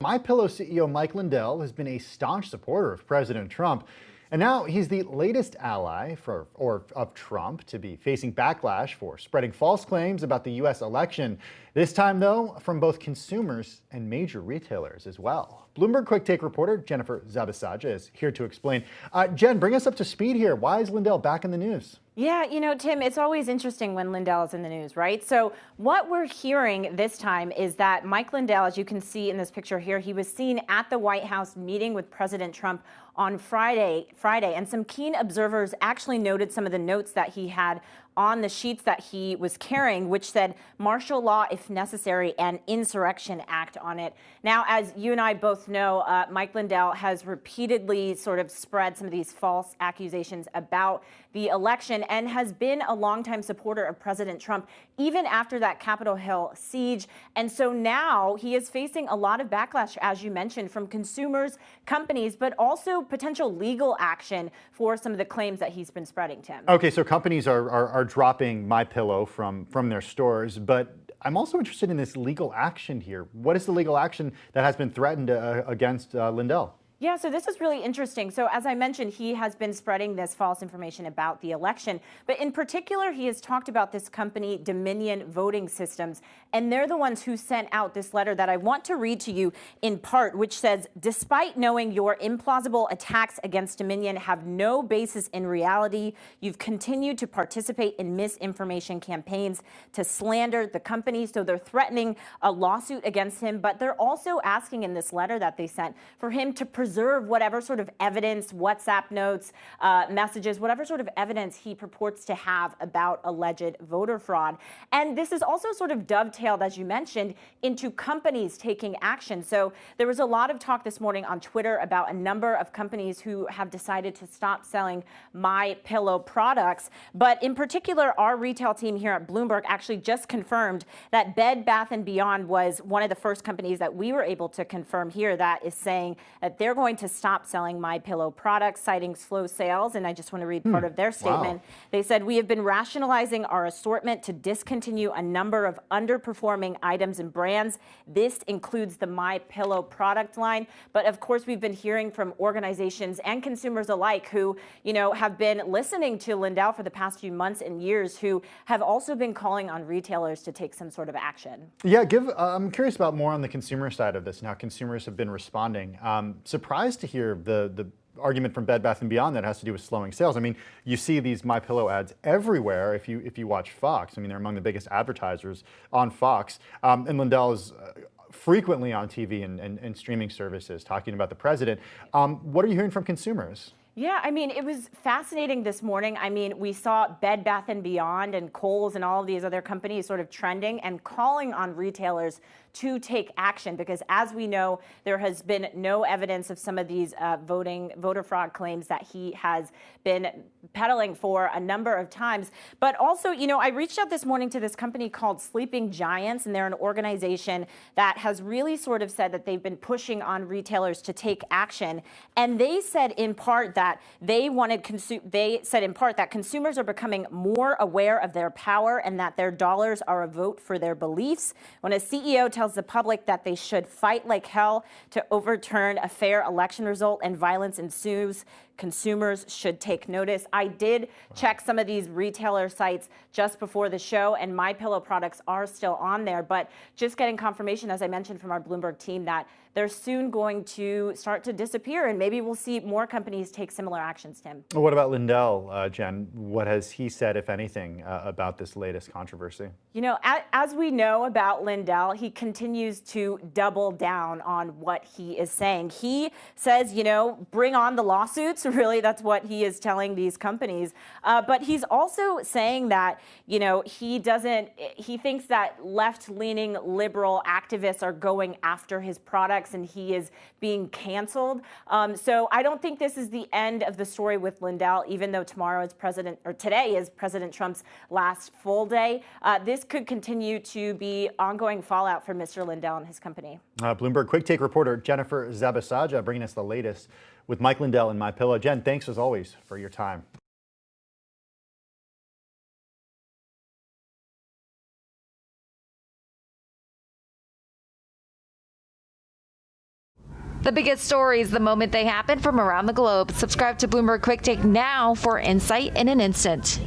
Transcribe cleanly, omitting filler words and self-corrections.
MyPillow CEO Mike Lindell has been a staunch supporter of President Trump, and now he's the latest ally of Trump to be facing backlash for spreading false claims about the U.S. election. This time, though, from both consumers and major retailers as well. Bloomberg Quick Take reporter Jennifer Zabisaja is here to explain. Jen, bring us up to speed here. Why is Lindell back in the news? Yeah, Tim, it's always interesting when Lindell is in the news, right? So what we're hearing this time is that Mike Lindell, as you can see in this picture here, he was seen at the White House meeting with President Trump on Friday, and some keen observers actually noted some of the notes that he had on the sheets that he was carrying, which said martial law if necessary and insurrection act on it. Now, as you and I both know, Mike Lindell has repeatedly sort of spread some of these false accusations about the election and has been a longtime supporter of President Trump, even after that Capitol Hill siege. And so now he is facing a lot of backlash, as you mentioned, from consumers, companies, but also potential legal action for some of the claims that he's been spreading, Tim. Okay, so companies are dropping MyPillow from their stores, but I'm also interested in this legal action here. What is the legal action that has been threatened against Lindell? Yeah, so this is really interesting. So as I mentioned, he has been spreading this false information about the election. But in particular, he has talked about this company, Dominion Voting Systems. And they're the ones who sent out this letter that I want to read to you in part, which says, despite knowing your implausible attacks against Dominion have no basis in reality, you've continued to participate in misinformation campaigns to slander the company. So they're threatening a lawsuit against him. But they're also asking in this letter that they sent for him to preserve whatever sort of evidence, WhatsApp notes, messages, whatever sort of evidence he purports to have about alleged voter fraud. And this is also sort of dovetailed, as you mentioned, into companies taking action. So there was a lot of talk this morning on Twitter about a number of companies who have decided to stop selling MyPillow products. But in particular, our retail team here at Bloomberg actually just confirmed that Bed Bath & Beyond was one of the first companies that we were able to confirm here that is saying that they're going to stop selling MyPillow products, citing slow sales. And I just want to read part of their statement. Wow. They said, we have been rationalizing our assortment to discontinue a number of underperforming items and brands. This includes the MyPillow product line. But of course, we've been hearing from organizations and consumers alike who, have been listening to Lindell for the past few months and years, who have also been calling on retailers to take some sort of action. Yeah, I'm curious about more on the consumer side of this and how consumers have been responding. Surprised to hear the argument from Bed Bath & Beyond that has to do with slowing sales. I mean, you see these MyPillow ads everywhere if you watch Fox. I mean, they're among the biggest advertisers on Fox. And Lindell is frequently on TV and streaming services talking about the president. What are you hearing from consumers? Yeah, I mean, it was fascinating this morning. I mean, we saw Bed Bath & Beyond and Kohl's and all of these other companies sort of trending and calling on retailers to take action because, as we know, there has been no evidence of some of these voter fraud claims that he has been peddling for a number of times. But also, I reached out this morning to this company called Sleeping Giants, and they're an organization that has really sort of said that they've been pushing on retailers to take action. And they said in part that consumers are becoming more aware of their power and that their dollars are a vote for their beliefs. When a CEO tells the public that they should fight like hell to overturn a fair election result and violence ensues, consumers should take notice. I did check some of these retailer sites just before the show, and MyPillow products are still on there. But just getting confirmation, as I mentioned from our Bloomberg team, that they're soon going to start to disappear, and maybe we'll see more companies take similar actions, Tim. What about Lindell, Jen? What has he said, if anything, about this latest controversy? As we know about Lindell, he continues to double down on what he is saying. He says, bring on the lawsuits. Really, that's what he is telling these companies. But he's also saying that, he thinks that left-leaning liberal activists are going after his products and he is being canceled. So I don't think this is the end of the story with Lindell, even though today is President Trump's last full day. This could continue to be ongoing fallout for Mr. Lindell and his company. Bloomberg Quick Take reporter Jennifer Zabisaja bringing us the latest with Mike Lindell and MyPillow. Jen, thanks as always for your time. The biggest stories the moment they happen from around the globe. Subscribe to Bloomberg Quick Take now for insight in an instant.